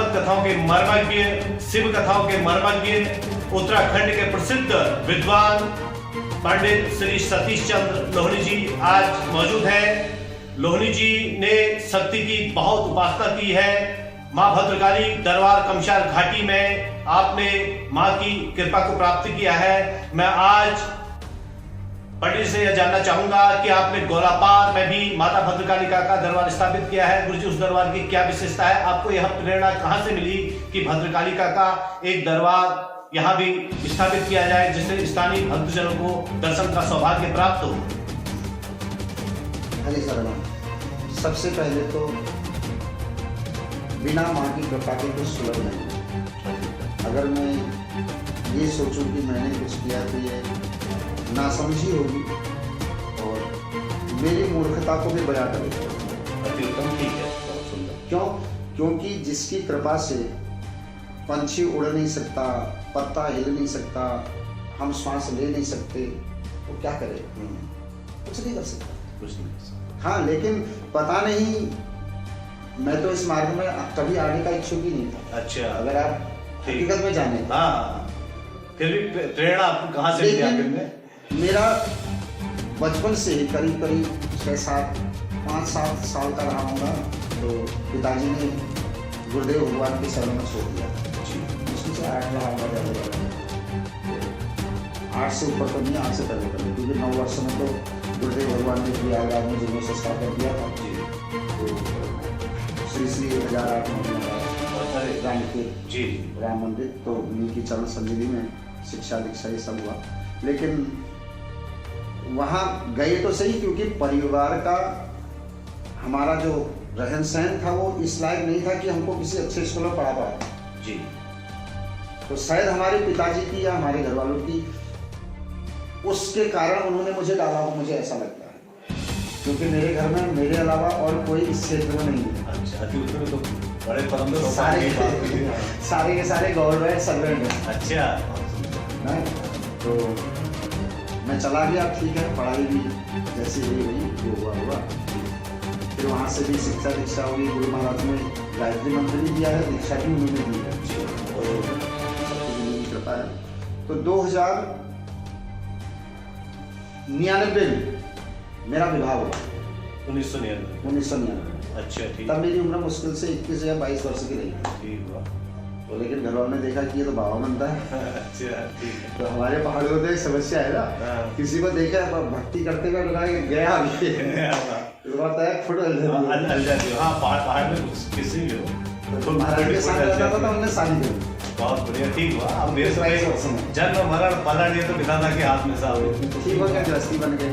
भागवत कथाओं के मर्मज्ञ, शिव कथाओं के मर्मज्ञ, उत्तराखंड के प्रसिद्ध विद्वान पंडित श्री सतीश चंद्र लोहनी जी आज मौजूद हैं। लोहनी जी ने शक्ति की बहुत उपासना की है। मां भद्रकाली दरबार कमशार घाटी में आपने मां की कृपा को प्राप्त किया है। मैं आज पंडित से यह जानना चाहूंगा कि आपने गोलापार में भी माता भद्रकालिका का दरबार स्थापित किया है। गुरुजी, उस दरबार की क्या विशेषता है? आपको यह प्रेरणा कहां से मिली कि भद्रकालिका का एक दरबार यहां भी स्थापित किया जाए, जिससे स्थानीय भक्तजनों को दर्शन का सौभाग्य प्राप्त हो? हरे शरण। सबसे पहले तो बिना माँ की कृपा के कुछ सुलभ नहीं। अगर मैं ये सोचूं कि मैंने कुछ किया तो ये नासमझी होगी और मेरी मूर्खता को भी बयां करेगा। अत्युत्तम, ठीक है, बहुत सुंदर। क्यों? क्योंकि जिसकी कृपा से पंछी उड़ नहीं सकता, पत्ता हिल नहीं सकता, हम श्वास ले नहीं सकते, वो क्या करे? कुछ नहीं कर सकता, कुछ नहीं कर सकता। हाँ, लेकिन पता नहीं, मैं तो इस मार्ग में कभी आने का इच्छुक ही नहीं था। अच्छा, अगर आप हकीकत में जाने। हाँ, फिर भी प्रेरणा आपको कहाँ से मिली आखिर में? मेरा बचपन से ही करीब 5-7 साल का रहा होगा तो पिताजी ने गुरुदेव भगवान की शरण में छोड़ दिया। उसमें से 8 रहा होगा ज़्यादा, 8 से ऊपर तो नहीं, 8 से पहले क्योंकि 9 वर्ष में तो गुरुदेव भगवान ने प्रयागराज में जीवन संस्कार कर दिया था। तो श्री 1008 राम मंदिर, तो उन्हीं की चरण सन्निधि में शिक्षा दीक्षा ये सब हुआ। लेकिन वहाँ गए तो सही, क्योंकि परिवार का हमारा जो रहन सहन था वो इस लायक नहीं था कि हमको किसी अच्छे स्कूल में पढ़ा पाए जी। तो शायद हमारे पिताजी की या हमारे घर वालों की उसके कारण उन्होंने मुझे डाला हो, मुझे ऐसा लगता है, क्योंकि मेरे घर में मेरे अलावा और कोई इस क्षेत्र में नहीं है। अच्छा, तो बड़े परम सारे के सारे गवर्नमेंट सर्वेंट हैं। अच्छा, तो मैं चला गया, ठीक है, पढ़ाई भी जैसे ही हुई, जो हुआ। फिर वहाँ से भी शिक्षा दीक्षा हुई। गुरु महाराज ने गायत्री मंत्र भी दिया है, दीक्षा भी उन्होंने दी है और सबकी कृपा है। तो 1999 में मेरा विवाह हुआ। 1999। अच्छा, ठीक। तब मेरी उम्र मुश्किल से 21 या 22 वर्ष की रही। ठीक हुआ। तो लेकिन घर वालों ने देखा कि ये तो बाबा बनता है। अच्छा, ठीक है। तो हमारे पहाड़ों में एक समस्या है ना, किसी को देखा भक्ति करते हुए गया फुट हल जाती हो। हाँ, पहाड़ में किसी भी हो तो महाराज के साथ रहता था, तो हमने शादी कर दी। बहुत बढ़िया, ठीक हुआ। अब मेरे से जन्म मरण पलट ये तो विधाता के हाथ में साहब। ठीक हो गया, गृहस्थी बन गए।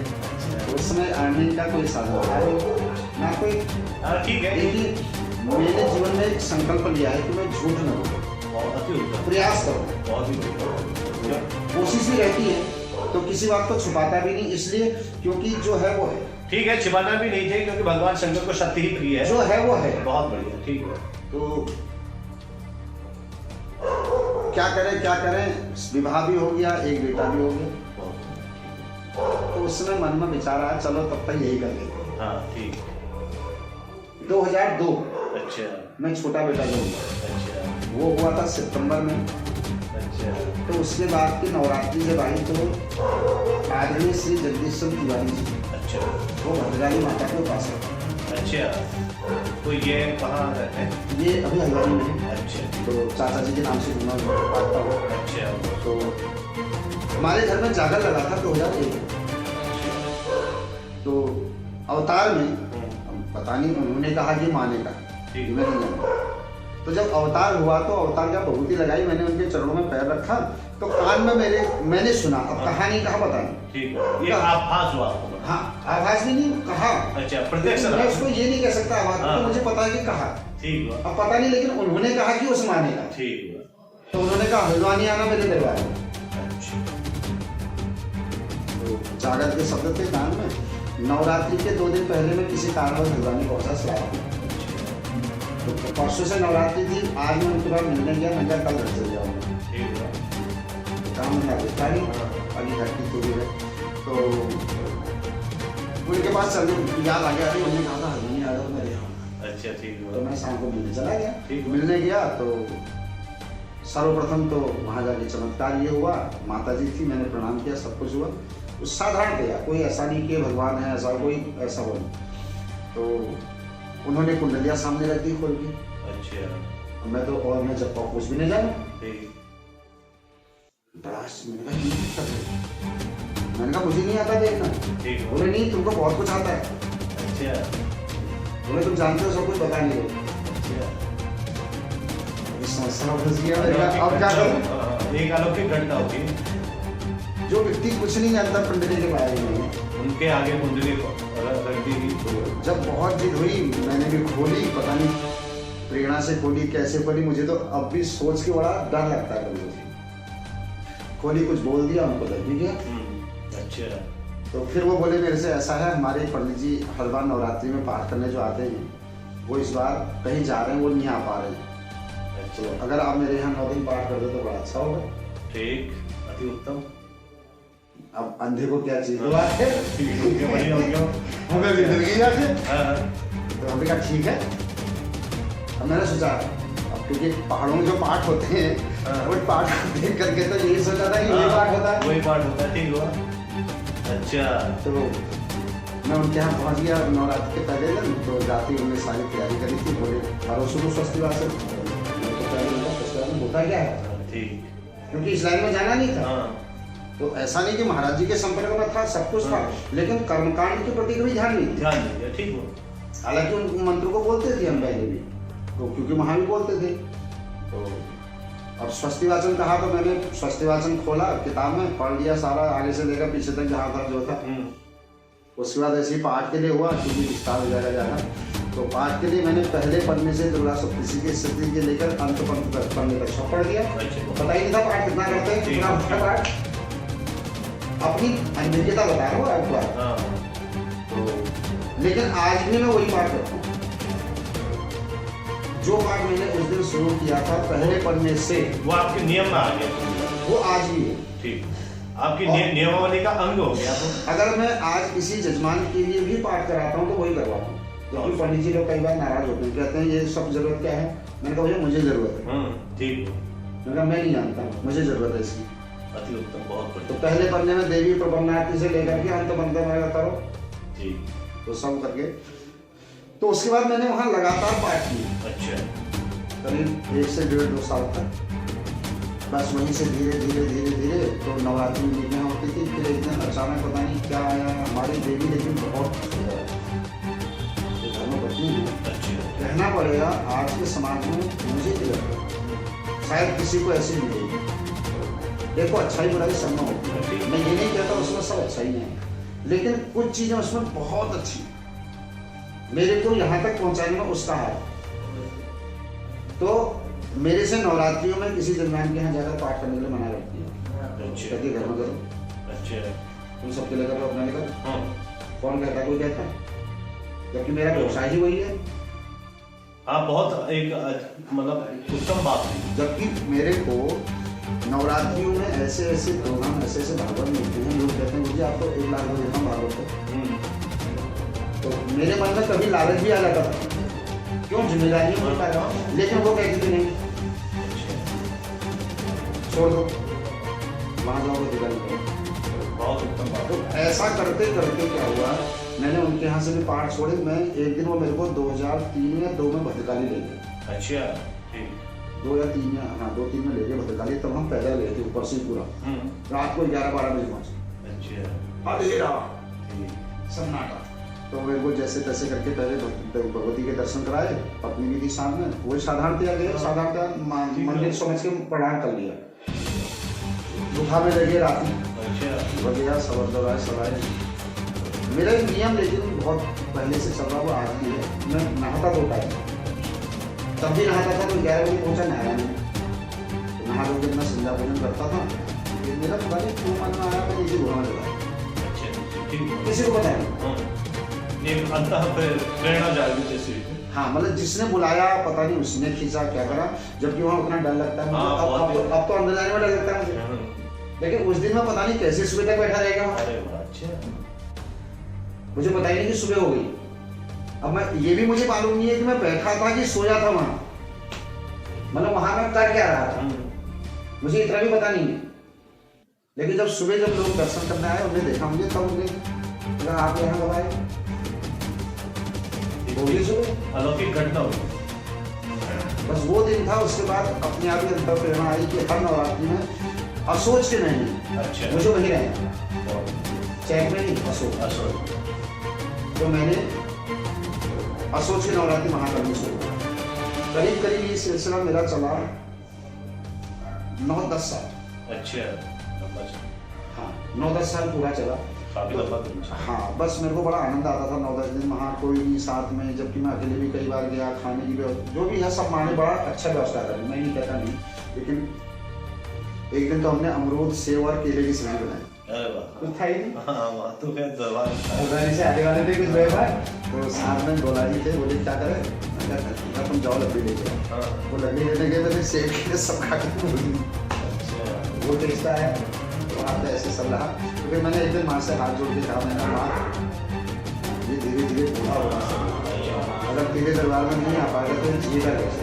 उसमें अर्निंग का कोई साधन ना कोई। ठीक है। लेकिन मैंने जीवन में एक संकल्प लिया है कि मैं झूठ न बोलूं, प्रयास करूं। बहुत ही कोशिश भी रहती है तो किसी बात को छुपाता भी नहीं, इसलिए क्योंकि जो है वो है। ठीक है, छिपाना भी नहीं चाहिए, क्योंकि भगवान शंकर को सत्य ही प्रिय है। जो है वो है। बहुत बढ़िया, ठीक है। तो क्या करें, विवाह भी हो गया, एक बेटा भी हो गया। तो उसमें मन में विचार आया, चलो तब तक यही कर लेते। हाँ, ठीक। 2002 अच्छा में छोटा बेटा जो हुआ। अच्छा, वो हुआ था सितंबर में। अच्छा, तो उसके बाद की नवरात्रि जब आई तो आदरणीय श्री जगदीश चंद्र तिवारी जी, अच्छा, वो भद्रकाली माता के उपासक। अच्छा, तो ये कहाँ रहते हैं? ये अभी हल्द्वानी में है। अच्छा, तो चाचा जी के नाम से घूमा पाता हूँ। अच्छा, तो हमारे घर में जागर लगा था 2001। तो अवतार में पता नहीं, उन्होंने कहा कि माने का, ठीक मैं नहीं जानता। तो जब अवतार हुआ तो अवतार का बहुती लगाई, मैंने उनके चरणों में पैर रखा तो कान में मैंने सुना। अब कहा नहीं, कहा पता नहीं। ठीक है, ये आभास हुआ आपको? हाँ, आभास भी नहीं, कहा। अच्छा, प्रत्यक्ष। मैं उसको ये नहीं कह सकता आभास, तो मुझे पता है कि कहा। ठीक हुआ। अब पता नहीं, लेकिन उन्होंने कहा कि उस माने का। ठीक हुआ। तो उन्होंने कहा हल्द्वानी आना मेरे दरबार में। तो जागर के शब्द थे कान में। नवरात्रि के 2 दिन पहले मैं किसी कारणवश हल्द्वानी पहुंचा सलाह। तो परसों से नवरात्रि थी, आज मैं उनके बाद मिलने गया, मैं क्या कल घर चल जाऊँगा। ठीक हुआ। काम था देखा नहीं, अभी घर की चोरी है। तो उनके पास चल याद आ गया, उन्होंने कहा था हल्द्वानी आ जाओ मेरे यहाँ। अच्छा ठीक तो हुआ। मैं शाम को मिलने चला गया। ठीक। मिलने गया तो सर्वप्रथम तो वहाँ जाके चमत्कार ये हुआ, माता जी थी, मैंने प्रणाम किया, सब कुछ हुआ। तो साधारण किया, कोई ऐसा नहीं कि भगवान है, ऐसा कोई ऐसा बोल। तो उन्होंने कुंडलियाँ सामने रख दी खोल के। अच्छा मैं तो और मैं जब तक कुछ भी नहीं जानू। ठीक। बड़ा मैंने कहा ये क्या कर रहे हो? मैंने कहा मुझे नहीं आता देखना। ठीक। बोले नहीं तुमको बहुत कुछ आता है। अच्छा बोले तुम जानते हो सब कुछ, बता नहीं रहे। अच्छा। इस समस्या में फंस गया। मैंने कहा अब क्या करूं? हाँ, एक अलौकिक घटना होती है। जो व्यक्ति कुछ नहीं जानता कुंडली के बारे में, उनके आगे कुंडली रख दी गई तो जब बहुत जिद हुई मैंने भी खोली, पता नहीं प्रेरणा से खोली कैसे खोली, मुझे तो अब भी सोच के बड़ा डर लगता है मुझे। खोली, कुछ बोल दिया, उनको लग भी गया। अच्छा। तो फिर वो बोले मेरे से ऐसा है, हमारे पंडित जी हर बार नवरात्रि में पाठ करने जो आते हैं वो इस बार कहीं जा रहे हैं, वो नहीं आ पा रहे हैं। तो अच्छा अगर आप मेरे यहाँ 9 दिन पाठ कर दो तो बड़ा अच्छा होगा। ठीक, अति उत्तम। अब अंधे को क्या चीज बात है, बढ़िया हो गया। हमें भी मिल गई आके। हाँ, तो हमने कहा ठीक है। अब मैंने सोचा अब क्योंकि पहाड़ों में जो पाठ होते हैं हाँ। वो पाठ देख करके तो यही सोचा था कि ये पाठ होता है। वही पाठ होता है। ठीक हुआ। अच्छा तो मैं उनके यहाँ पहुँच गया नवरात्रि के पहले दिन। तो जाते ही उन्होंने सारी तैयारी करी थी। बोले हर शुरू स्वस्तिवार से होता क्या है, ठीक। क्योंकि इस लाइन में जाना नहीं था। हाँ तो ऐसा नहीं कि महाराज जी के संपर्क में था, सब कुछ था, लेकिन कर्मकांड के प्रति कभी ध्यान नहीं था। ध्यान दीजिए। ठीक हुआ। हालांकि उन मंत्र को बोलते थे हम पहले भी, तो क्योंकि वहाँ भी बोलते थे। तो अब स्वस्ति वाचन कहा तो मैंने स्वस्ति वाचन खोला, किताब में पढ़ लिया सारा, आगे से लेकर पीछे तक जहाँ था जो था। उसके बाद ऐसे ही पाठ के लिए हुआ, क्योंकि विस्तार हो जाएगा ज़्यादा। तो पाठ के लिए मैंने पहले पन्ने से दुर्गा सप्तशती की स्थिति के लेकर अंत पन्ने तक सब पढ़ दिया। अच्छा। पता ही नहीं था पाठ कितना करते हैं, कितना होता है पाठ। अपनी अनुभवता बता रहा हूँ आपको। हाँ तो लेकिन आज भी मैं वही पाठ करता हूँ जो पाठ मैंने उस दिन शुरू किया था पहले पढ़ने से। वो आपके नियम में आ गया। वो आज भी है। ठीक, आपकी नियमावली का अंग हो गया। तो अगर मैं आज किसी जजमान के लिए भी पाठ कराता हूँ तो वही करवाता हूँ। क्योंकि पंडित जी लोग कई बार नाराज होते हैं, कहते हैं ये सब जरूरत क्या है। मैंने कहा भैया मुझे जरूरत है। ठीक। मैंने कहा मैं नहीं जानता, मुझे जरूरत है इसकी। अति उत्तम, बहुत तो बढ़िया। पहले पन्ने में देवी प्रबंधनार्थी से लेकर के अंत पन्ने में करो, ठीक। तो सब करके तो उसके बाद मैंने वहाँ लगातार पाठ किया अच्छा। करीब 1 से 1.5-2 साल तक। बस वहीं से धीरे धीरे धीरे धीरे तो नवरात्रि में मीटिंग होती थी। फिर एक दिन अचानक पता नहीं क्या आया, हमारी देवी लेकिन बहुत धर्मपत्नी है। अच्छा। कहना पड़ेगा आज के समाज में मुझे नहीं लगता शायद किसी को ऐसी मिलेगी। देखो अच्छाई बुराई सब में होती है, मैं ये नहीं कहता उसमें सब अच्छा ही है, लेकिन कुछ चीज़ें उसमें बहुत अच्छी मेरे को यहाँ तक पहुँचाने में उसका हाथ। तो मेरे से नवरात्रियों में किसी जजमान के यहाँ जाकर पाठ करने के लिए मना करती है। अच्छा। कहती है घर में करो। अच्छा। तुम सबके लिए करो, अपना लेकर। हाँ। कौन कहता है, कोई कहता है? जबकि मेरा व्यवसाय ही वही है। हाँ, बहुत एक मतलब उत्तम बात है। जबकि मेरे को नवरात्रियों में ऐसे ऐसे प्रोग्राम, ऐसे ऐसे भागवत मिलते हैं, लोग कहते हैं मुझे आपको 1 लाख रुपये देता हूँ भागवत को। तो मेरे मन में कभी लालच भी आ जाता था, क्यों जिम्मेदारी नहीं पा रहा, लेकिन वो कहती थी नहीं छोड़ दो, वहाँ जाओगे दुकान करो। बहुत उत्तम बात तो ऐसा करते करते क्या हुआ, मैंने उनके यहाँ से भी पाठ छोड़े। मैं एक दिन वो मेरे को 2003 या 2 में भद्रकाली ले गए। अच्छा। ठीक। 2 या 3 या हाँ 2-3 में ले गए भद्रकाली। तब हम पैदल गए थे ऊपर से पूरा, रात को 11-12 बजे पहुँचे। अच्छा। अंधेरा ठीक। सन्नाटा। तो मेरे को जैसे तैसे करके पहले भगवती के दर्शन कराए, पत्नी भी थी साथ में। वही साधारणतया गए, साधारणतया मंदिर समझ के प्रणाम कर लिया। गुफा में लगे रात में अच्छा। वगैरह सबर दौराए सवाए। मेरा एक नियम लेकिन बहुत पहले से चल रहा हुआ आज भी है। मैं नहाता 2 टाइम, तब भी नहाता था तो 11 बजे पहुँचा नहाया नहीं। तो नहा धो के अपना संध्या भोजन करता था। फिर मेरा पता नहीं क्यों मन में आया, मैं नीचे गुहा में लगाया। अच्छा। ठीक। किसी को पता नहीं। एक अंतः प्रेरणा जागृत जैसी। हाँ, मतलब जिसने बुलाया पता नहीं उसने खींचा क्या करा, जबकि वहाँ उतना डर लगता है मुझे। अब तो अंदर जाने में डर लगता है मुझे, लेकिन उस दिन मैं पता नहीं कैसे सुबह तक बैठा रहेगा। अरे वाह, अच्छा। मुझे पता ही नहीं कि सुबह हो गई। अब मैं ये भी मुझे मालूम नहीं है कि मैं बैठा था कि सोया था वहां, मतलब वहां मैं कर क्या रहा था, मुझे इतना भी पता नहीं है। लेकिन जब सुबह जब लोग दर्शन करने आए, उन्हें देखा मुझे, तब उन्हें कहा आप यहाँ कब आए, बोली सुबह अलौकिक घटना हुई। बस वो दिन था। उसके बाद अपने आप ही अंतर प्रेरणा आई कि हर नवरात्रि में असोच के नहीं, अच्छा, मुझे वही रहना, चैक में नहीं, असोच। तो मैंने असोच की नवरात्रि वहां करनी शुरू की। करीब करीब ये सिलसिला मेरा चला 9-10 साल। अच्छा, हाँ 9-10 साल पूरा चला। हाँ बस मेरे को बड़ा आनंद आता था 9-10 दिन वहाँ, कोई नहीं साथ में, जबकि मैं अकेले भी कई बार गया, खाने की व्यवस्था जो भी है सब माने बड़ा अच्छा व्यवस्था करी, मैं नहीं कहता नहीं। लेकिन एक दिन तो हमने अमरूद, सेव और केले की सब्जी बनाई, कुछ था ही नहीं। से आने वाले थे कुछ व्यवहार, तो साथ में गोला जी थे, बोले क्या करें, तुम जाओ लकड़ी लेके, वो लकड़ी लेने गए, मैंने सेव के सब खा के वो टेस्ट आया, तो आप ऐसे सब रहा। तो फिर मैंने एक दिन माँ से हाथ जोड़ के कहा, मैंने माँ ये धीरे धीरे पूरा होगा, अगर तेरे दरबार में नहीं आ पाएगा तो जिएगा कैसे।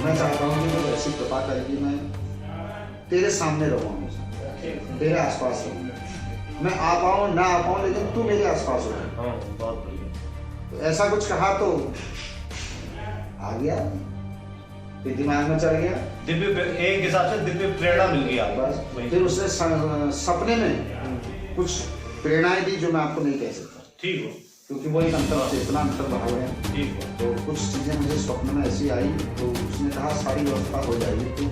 मैं चाहता हूँ कि मैं ऐसी कृपा करके मैं तेरे सामने रहूँ, तेरे आसपास रहूँ, मैं आ पाऊँ ना आ पाऊँ, लेकिन तू मेरे आसपास हो। बहुत बढ़िया। तो ऐसा कुछ कहा तो आ गया, फिर दिमाग में चढ़ गया, दिव्य एक हिसाब से दिव्य प्रेरणा मिल गई आपको। बस फिर उसने सपने में कुछ प्रेरणाएं दी जो मैं आपको नहीं कह सकता। ठीक हो, क्योंकि वो एक अंतर चेतना अंतर भाव है। ठीक हो। तो कुछ चीजें मुझे स्वप्न में ऐसी आई, तो उसने कहा सारी व्यवस्था हो जाएगी तू।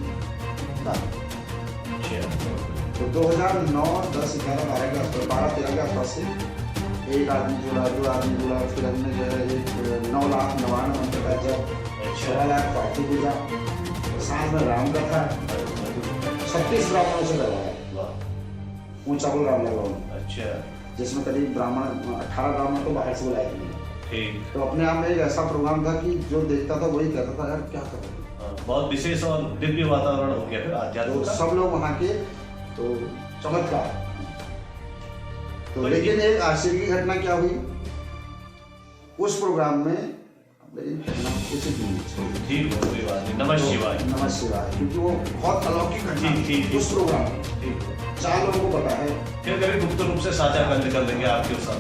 तो 2009, 10, 11, 12 के आसपास, 12-13 के आसपास से एक आदमी जुड़ा, 2 आदमी जुड़ा, फिर हमने जो है एक 9 लाख 99 मंत्र का जब, 16 लाख पाठी पूजा, साथ में राम कथा, 36 ब्राह्मणों से करवाया, ऊंचा बोल राम लगा। अच्छा, जिसमें करीब ब्राह्मण 18 ब्राह्मण तो बाहर से बुलाए थे। ठीक। तो अपने आप में एक ऐसा प्रोग्राम था कि जो देखता था वही कहता था यार क्या कर रहे हैं। बहुत विशेष और दिव्य वातावरण हो गया फिर आध्यात्मिक तो सब लोग वहाँ के, तो चमत्कार। तो लेकिन एक आश्चर्य की घटना क्या हुई उस प्रोग्राम में, लेकिन घटना किसी की नहीं छोड़ी। ठीक हो, कोई बात नहीं। नमः शिवाय। नमः शिवाय, क्योंकि वो बहुत अलौकिक घटना थी उस प्रोग्राम में। ठीक है। 4 लोगों को पता है, फिर कभी गुप्त रूप से साझा कर देंगे आपके साथ।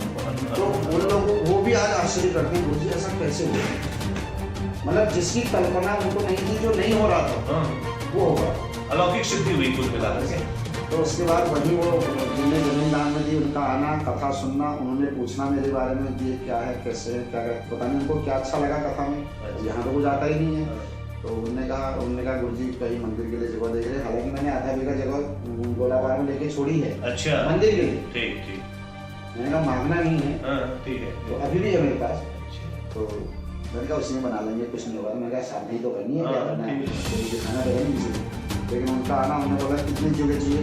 तो उन लोगों वो भी आज आश्चर्य करते हैं, मुझे ऐसा कैसे हुआ, मतलब जिसकी कल्पना उनको नहीं थी, जो नहीं हो रहा था वो होगा, अलौकिक सिद्धि हुई कुल मिलाकर के। तो उसके बाद वही वो जिन्हें जमीन दान में दी, उनका आना, कथा सुनना, उन्होंने पूछना मेरे बारे में कि ये क्या है, कैसे है, क्या है, पता नहीं उनको क्या अच्छा लगा कथा में, यहाँ तो वो जाता ही नहीं है। तो उन्होंने कहा गुरु जी कहीं मंदिर के लिए जगह देख रहे हैं, हालांकि मैंने आधा बीघा जगह गोलाबार में लेके छोड़ी है। अच्छा, मंदिर के लिए। ठीक ठीक। मैंने कहा मांगना नहीं है, ठीक है, तो अभी भी है मेरे पास। तो मैंने कहा उसी में बना लेंगे, कुछ नहीं होगा। मैंने कहा शादी तो करनी है, क्या करना है, दिखाना तो है नहीं किसी को। लेकिन उनका आना, उन्होंने बोला कितनी जगह चाहिए,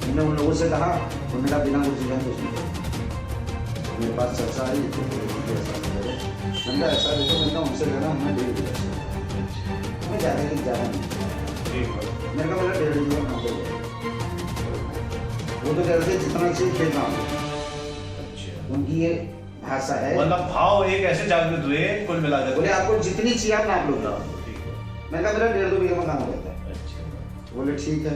मैंने उन लोगों से कहा, उन्होंने कहा बिना कुछ जीवन कुछ नहीं। मेरे पास चर्चा आई, तो मैंने कहा ऐसा देखो, मैंने कहा उनसे लेना, हमने 1.5 बीघा, मैं ज़्यादा कि ज़्यादा नहीं। मैंने कहा मेरा 1.5 बीघा ना हो, वो तो कह रहे थे जितना चाहिए खेलना हो। उनकी ये भाषा है, मतलब भाव एक ऐसे जागृत हुए कुल मिलाकर। बोले आपको जितनी चाहिए आप नाप लो। मैंने कहा मेरा 1.5-2 बीघा में काम हो जाता है। बोले ठीक है,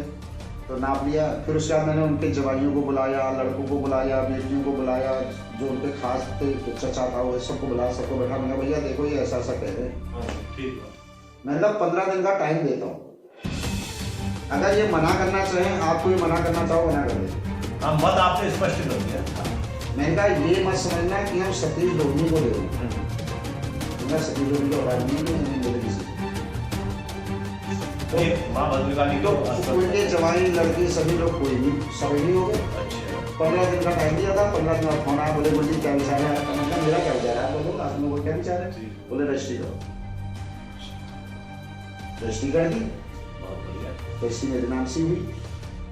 तो नाप लिया। फिर उसके बाद मैंने उनके जवाइयों को बुलाया, लड़कों को बुलाया, बेटियों को बुलाया, जो उनके खास थे, चचा था, वो सबको बुलाया, सबको बैठा। मैंने कहा भैया देखो ये ऐसा ऐसा कह रहे हैं, मैं 15 दिन का टाइम देता हूँ, अगर ये मना करना चाहें, आपको ये मना करना चाहो मना कर दे। हाँ, मत आपने स्पष्ट कर दिया। मैंने कहा ये मत समझना कि हम सतीश लोहनी को दे रहे हैं, मैं सतीश लोहनी को आवाज नहीं बोले किसी माँ भद्रकाली तो उनके जवाई लड़के सभी लोग कोई भी सभी नहीं हो गए। 15 दिन का टाइम दिया था। 15 दिन बाद फोन आया, बोले बोली क्या विचार है, मतलब मेरा क्या विचार है, बोलो आप लोगों को क्या विचार है। बोले रजिस्ट्री करो, रजिस्ट्री कर दी, रजिस्ट्री मेरे नाम से हुई।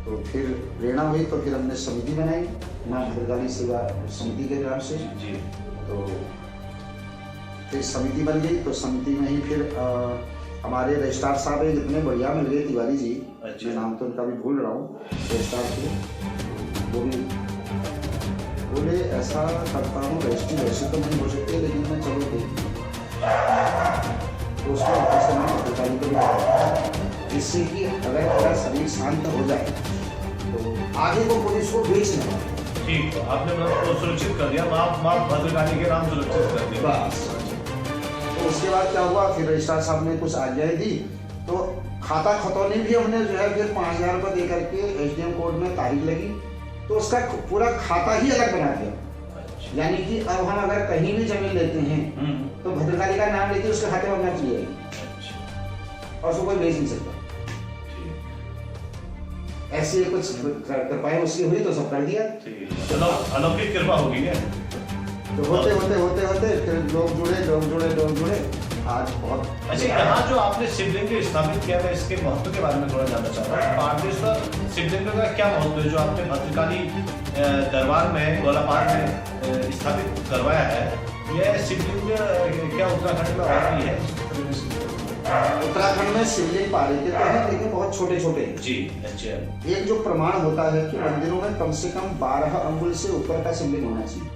तो फिर प्रेरणा हुई, तो फिर हमने समिति बनाई, माँ भद्रकाली सेवा समिति के नाम से। तो फिर समिति बन गई। तो समिति में ही फिर हमारे रजिस्ट्रार साहब एक इतने बढ़िया मिल गए, तिवारी जी, मैं नाम तो उनका भी भूल रहा हूँ, रजिस्ट्रार थे, वो बोले ऐसा करता हूँ, रजिस्ट्री वैसे तो नहीं हो सकती, लेकिन मैं चलो देखती हूँ। तो उसको वापस करना भद्रकाली को भी आता, जिससे कि अगर मेरा शरीर शांत हो जाए तो आगे को पुलिस को बेच नहीं पाए। ठीक है, आपने मतलब तो सुरक्षित कर दिया, माँ भद्रकाली के नाम सुरक्षित कर दिया। बस। तो उसके बाद क्या हुआ, फिर रजिस्ट्रार साहब ने कुछ आज्ञाएं दी, तो खाता खतौनी भी हमने जो है फिर 5000 रुपये दे करके SDM कोर्ट में तारीख लगी, तो उसका पूरा खाता ही अलग बना दिया। यानी कि अब हम अगर कहीं भी जमीन लेते हैं तो भद्रकाली का नाम लेके उसके खाते में होना चाहिए और उसको कोई बेच नहीं सकता। ऐसी कुछ कृपाएं उसकी हुई तो सब कर दिया। अलौकिक कृपा होगी क्या? तो होते फिर लोग जुड़े आज बहुत। अच्छा, यहाँ जो आपने शिवलिंग स्थापित किया है, इसके महत्व के बारे में थोड़ा जानना चाहता हूँ। पारदेश्वर शिवलिंग का क्या महत्व है जो आपने भद्रकाली दरबार में गोलापार में स्थापित करवाया है? यह शिवलिंग क्या उत्तराखंड में और भी है? उत्तराखंड में शिवलिंग पारे के तो हैं, लेकिन बहुत छोटे छोटे हैं। जी, अच्छा। एक जो प्रमाण होता है कि मंदिरों में कम से कम 12 अंगुल से ऊपर का शिवलिंग होना चाहिए।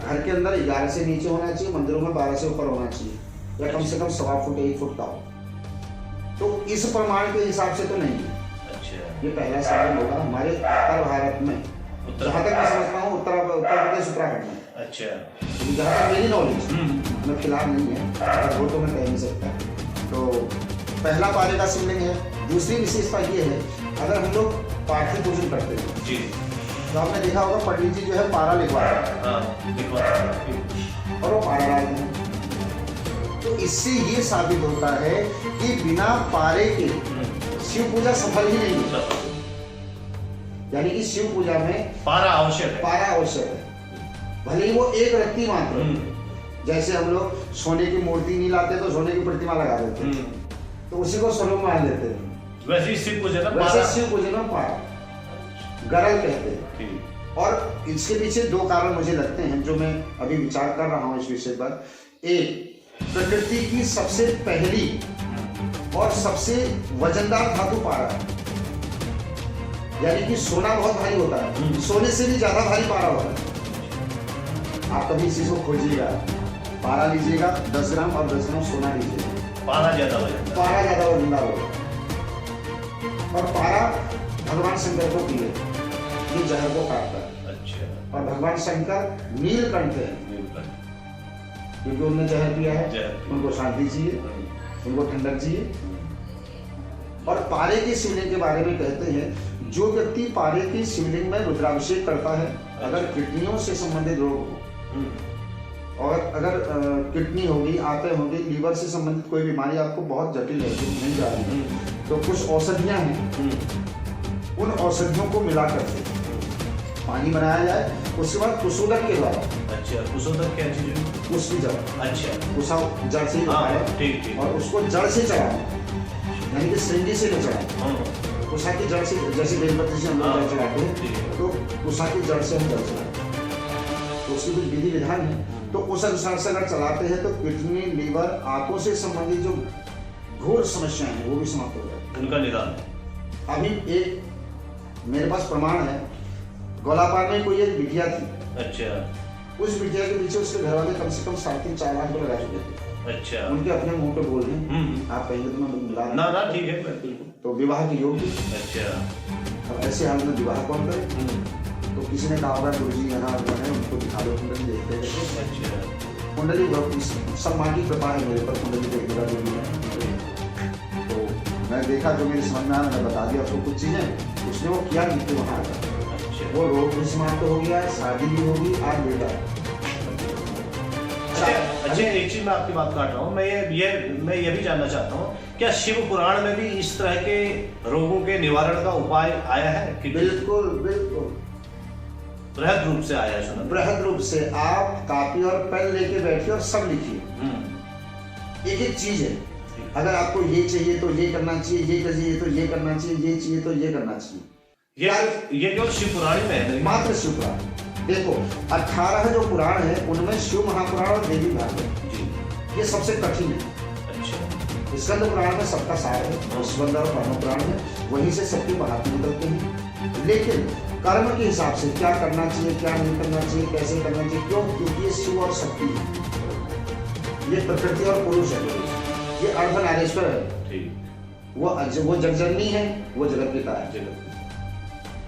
घर के अंदर 11 से नीचे होना चाहिए, मंदिरों में 12 से ऊपर होना चाहिए, या कम से कम 1.25 फुट 1 फुट का हो। तो इस प्रमाण के हिसाब से तो नहीं है। अच्छा, ये पहला शिवलिंग होगा हमारे उत्तर भारत में, जहाँ तक मैं समझता हूँ उत्तर प्रदेश उत्तराखंड में। अच्छा, जहाँ तक मेरी नॉलेज मैं खिलाफ नहीं है, वो तो मैं कह नहीं सकता। तो पहला पारे का शिवलिंग है। दूसरी विशेषता ये है, अगर हम लोग पार्थिव पूजन करते हैं जी, तो आपने देखा होगा पंडित जी जो है पारा लिखवाते हैं और वो पारा डालते हैं। तो इससे ये साबित होता है कि बिना पारे के शिव पूजा सफल ही नहीं है। यानी कि शिव पूजा में पारा आवश्यक है। पारा आवश्यक है, भले ही वो एक रत्ती मात्र। जैसे हम लोग सोने की मूर्ति नहीं लाते तो सोने की प्रतिमा लगा देते हैं, तो उसी को स्वरूप मान लेते हैं। वैसे ही शिव पूजन में पारा गरल कहते हैं। और इसके पीछे 2 कारण मुझे लगते हैं जो मैं अभी विचार कर रहा हूँ इस विषय पर। एक, प्रकृति की सबसे पहली और सबसे वजनदार धातु पारा है। यानी कि सोना बहुत भारी होता है, सोने से भी ज्यादा भारी पारा होता है। आप कभी इसी को खोजिएगा, पारा लीजिएगा 10 ग्राम और 10 ग्राम सोना लीजिएगा, पारा ज्यादा वजनदार होगा। और पारा भगवान शंकर को पिए, ये जहर को काटता है। अच्छा। और भगवान शंकर नीलकंठ है, क्योंकि उन्होंने जहर पिया है, उनको शांति चाहिए, उनको ठंडक चाहिए। और पारे के शिवलिंग के बारे में कहते हैं, जो व्यक्ति पारे के शिवलिंग में रुद्राभिषेक करता है, अगर किडनियों से संबंधित रोग हो और अगर किडनी होगी, आंतें होगी, लीवर से संबंधित कोई बीमारी आपको बहुत जटिल है, नहीं जा रही है, तो कुछ औषधियाँ हैं, उन औषधियों को मिला करके पानी बनाया जाए, उसके बाद कुशोदक के द्वारा। अच्छा, कुशोदक क्या चीज है? उसकी जड़। अच्छा, कुशा जड़ से ही है, ठीक। और उसको जड़ से चढ़ाना, यानी कि श्रृंगी से न चढ़ाना। कुशा की जड़ से, जैसे बेलपत्र से हम लोग जड़ चढ़ाते हैं, तो कुशा की जड़ से हम जड़ चढ़ाते हैं। तो उसकी कुछ विधि विधान है। तो उस अनुसार से अगर चलाते हैं तो किडनी, लीवर, आंखों से संबंधित जो घोर समस्याएं हैं वो भी समाप्त हो जाती है, उनका निदान। अभी एक मेरे पास प्रमाण है, गोलापार में कोई एक बिटिया थी। अच्छा। उस बिटिया के पीछे उसके घर वाले कम से कम 3.5-4 लाख रुपए लगा चुके थे। अच्छा। उनके अपने मुंह पे बोल रहे हैं, आप कहेंगे तो मैं मिला ना, ठीक है, बिल्कुल। तो विवाह के योग्य। अच्छा। अब ऐसे हाल में विवाह कौन करे? तो किसी ने कहा होगा गुरुजी यहाँ जो है उनको दिखा दो, कुंडली देखते हैं। अच्छा। कुंडली सब माँ की कृपा है मेरे पर, कुंडली देखने का जो भी है। तो मैं देखा, जो मेरी समझ में आया मैंने बता दिया उसको कुछ चीजें, उसने वो किया नहीं वहाँ का। अच्छा। वो रोग भी समाप्त हो गया, शादी भी होगी, आज बेटा। अच्छा, एक चीज मैं आपकी बात काट रहा हूँ, मैं ये भी जानना चाहता हूँ, क्या शिव पुराण में भी इस तरह के रोगों के निवारण का उपाय आया है? कि बिल्कुल बिल्कुल बृहद रूप से आया है। बृहद रूप से आप कापी और पेन लेके बैठिए और सब लिखिए। एक एक चीज है, अगर आपको ये चाहिए तो ये करना चाहिए, ये चाहिए तो ये करना चाहिए, ये चाहिए तो ये करना चाहिए। ये केवल शिव पुराण में है? मात्र शिव पुराण। देखो 18 जो पुराण है उनमें शिव महापुराण और देवी भागवत ये सबसे कठिन है। अच्छा। स्कंद पुराण में सबका सार है, और स्कंद और पद्म पुराण में वहीं से सबके महात्म निकलते हैं। लेकिन कर्म के हिसाब से क्या करना चाहिए, क्या नहीं करना चाहिए, कैसे करना चाहिए, क्यों? क्योंकि ये शिव और शक्ति है, ये प्रकृति और पुरुष है, ये अर्धनारीश्वर है, वो जगजननी है, वो जगत पिता है।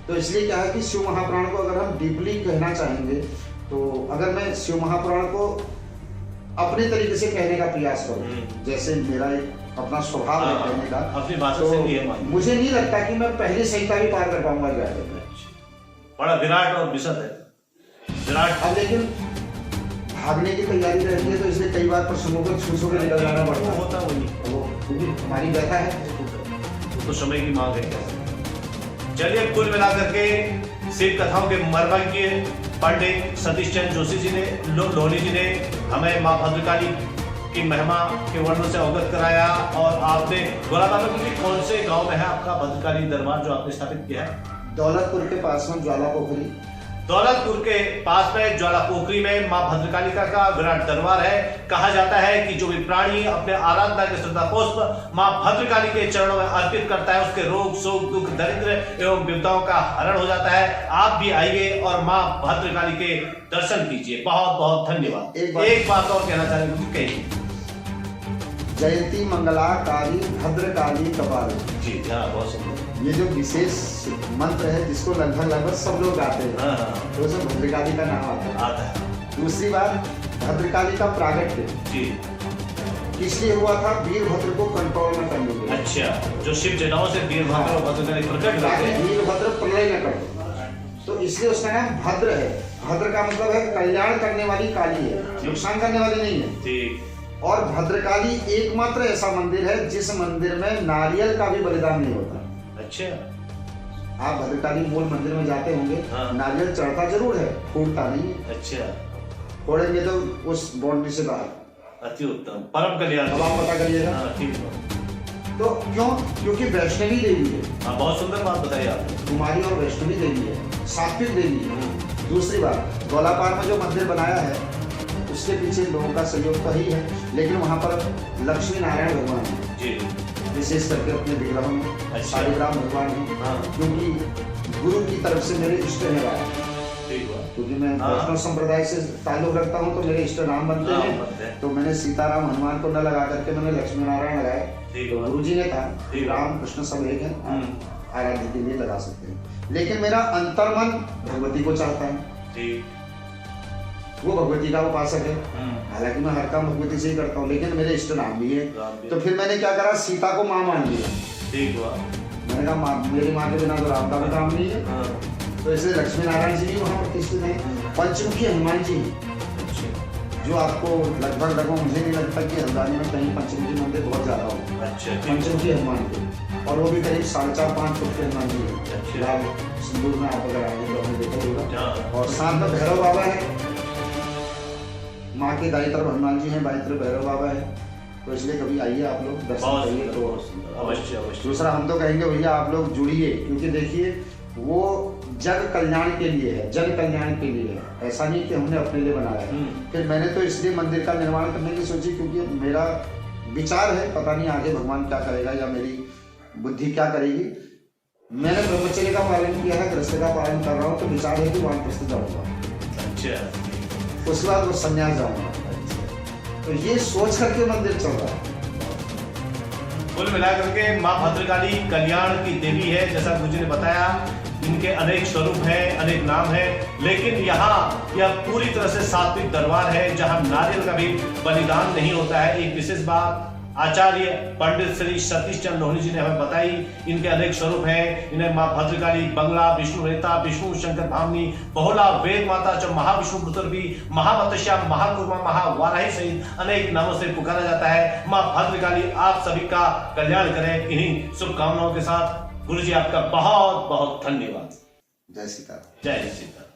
तो इसलिए क्या है कि शिव महापुराण को अगर हम डीपली कहना चाहेंगे, तो अगर मैं शिव महापुराण को अपने तरीके से कहने का प्रयास करूं, जैसे मेरा एक अपना स्वभाव है कहने का, अपनी भाषा तो से भी है, मुझे नहीं लगता कि मैं पहली संहिता भी पार कर पाऊंगा। बड़ा विराट और विशद है, विराट। अब लेकिन भागने की तैयारी रहती है, तो इसलिए कई बार प्रसंगों को छू के निकल जाना पड़ता है। होता वही, वो हमारी व्यथा है, वो तो समय की मांग है। चलिए, कुल मिलाकर के शिव कथाओं के मर्मज्ञ पंडित सतीश चंद्र जोशी जी ने, लोहनी जी ने हमें माँ भद्रकाली की महिमा के वर्णन से अवगत कराया। और आपने गोलाबाबा की कौन से गांव में है आपका भद्रकाली दरबार जो आपने स्थापित किया है? दौलतपुर के पास में ज्वाला पोखरी, दौलतपुर के पास में ज्वाला पोखरी में मां भद्रकालिका का विराट दरबार है। कहा जाता है कि जो भी प्राणी अपने आराधना के श्रद्धा पुष्प मां भद्रकाली के चरणों में अर्पित करता है, उसके रोग शोक दुख दरिद्र एवं विपदाओं का हरण हो जाता है। आप भी आइए और मां भद्रकाली के दर्शन कीजिए। बहुत बहुत धन्यवाद। एक बात और कहना चाहेंगे, कहिए। जयंती मंगलाकारी भद्रकाली कपाल जी, बहुत सुंदर। ये जो विशेष मंत्र है जिसको लगभग सब लोग गाते हैं, तो उसमें भद्रकाली का नाम आता है। दूसरी बात, भद्रकाली का प्रागट्य जी इसलिए हुआ था वीरभद्र को कंट्रोल में करने के लिए। अच्छा, जो शिव जटाओं से वीरभद्र और भद्रकाली प्रकट होते हैं, वीरभद्र प्रलय न कर, तो इसलिए उसका नाम भद्र है। भद्र का मतलब है कल्याण करने वाली काली है, नुकसान करने वाली नहीं है। और भद्रकाली एकमात्र ऐसा मंदिर है जिस मंदिर में नारियल का भी बलिदान नहीं होता। अच्छा, आप भद्रकाली मूल मंदिर में जाते होंगे, नारियल चढ़ता जरूर है, फूटता नहीं है। अच्छा, फोड़ेंगे तो उस बाउंड्री से बाहर। अति उत्तम, परम कल्याण। अब आप पता करिएगा। ठीक है। तो क्यों? क्योंकि वैष्णवी देवी है। बहुत सुंदर बात बताई आपने। कुमारी और वैष्णवी देवी है, सात्विक देवी है। दूसरी बात, गोलापार में जो मंदिर बनाया है उसके पीछे लोगों का सहयोग तो ही है, लेकिन वहाँ पर लक्ष्मी नारायण भगवान है जी, विशेष करके अपने विग्रहों में शालिग्राम भगवान है। क्योंकि गुरु की तरफ से मेरे इष्ट है राय, क्योंकि मैं वैष्णव संप्रदाय से ताल्लुक रखता हूँ, तो मेरे इष्ट नाम बनते हैं। तो मैंने सीताराम हनुमान को न लगा करके मैंने लक्ष्मी नारायण लगाए। तो गुरु जी ने कहा राम कृष्ण सब एक है, आराध्य के लिए लगा सकते हैं। लेकिन मेरा अंतर्मन भगवती को चाहता है, वो भगवती का उपासक है। हालांकि मैं हर काम भगवती से ही करता हूँ, लेकिन मेरे इष्ट नाम भी है। तो फिर मैंने क्या करा, सीता को माँ मान लिया। मैंने कहा मेरी माँ के बिना तो राम का भी काम नहीं है। तो इसलिए लक्ष्मी नारायण जी भी वहाँ प्रतिष्ठित है। पंचमुखी हनुमान जी, जो आपको लगभग मुझे नहीं लगता कि हल्द्वानी में कहीं पंचमुखी मंदिर बहुत ज्यादा हो। पंचमुखी हनुमान जी, और वो भी करीब 4.5-5 फुट के हनुमान जी है। लाल सिंदूर में आप अगर आएंगे तो आपने देखा होगा। और साथ में भैरव बाबा है, माँ के दाई तरफ हनुमान जी हैं, बाई तरफ भैरव बाबा है। तो इसलिए कभी आइए आप लोग, दर्शन करिए तो अवश्य अवश्य। दूसरा हम तो कहेंगे भैया आप लोग जुड़िए, क्योंकि देखिए वो जग कल्याण के लिए है, जन कल्याण के लिए है। ऐसा नहीं कि हमने अपने लिए बनाया है। फिर मैंने तो इसलिए मंदिर का निर्माण करने की सोची क्योंकि मेरा विचार है, पता नहीं आगे भगवान क्या करेगा या मेरी बुद्धि क्या करेगी। मैंने ब्रह्मचर्य का पालन किया है, गृहस्थ का पालन कर रहा हूँ, तो विचार है कि वानप्रस्थ जाऊंगा। अच्छा, उसके बाद वो संन्यास जाऊंगा। तो ये सोच करके मंदिर चल रहा है। कुल मिलाकर के माँ भद्रकाली कल्याण की देवी है, जैसा गुरु जी ने बताया। इनके अनेक स्वरूप हैं, अनेक नाम हैं, लेकिन यहाँ यह पूरी तरह से सात्विक दरबार है जहाँ नारियल का भी बलिदान नहीं होता है। एक विशेष बात आचार्य पंडित श्री सतीश चंद्र लोहनी जी ने हमें बताई। इनके अनेक स्वरूप हैं। इन्हें माँ भद्रकाली, बंगला, विष्णु रेता, विष्णु शंकर भावनी, बहुला, वेद माता, जो महाविष्णु पुत्रवी, महामतस्या, महाकुर्मा, महावाराही सहित अनेक नामों से पुकारा जाता है। माँ भद्रकाली आप सभी का कल्याण करें। इन्हीं शुभकामनाओं के साथ गुरु जी आपका बहुत बहुत धन्यवाद। जय सीता। जय सीता।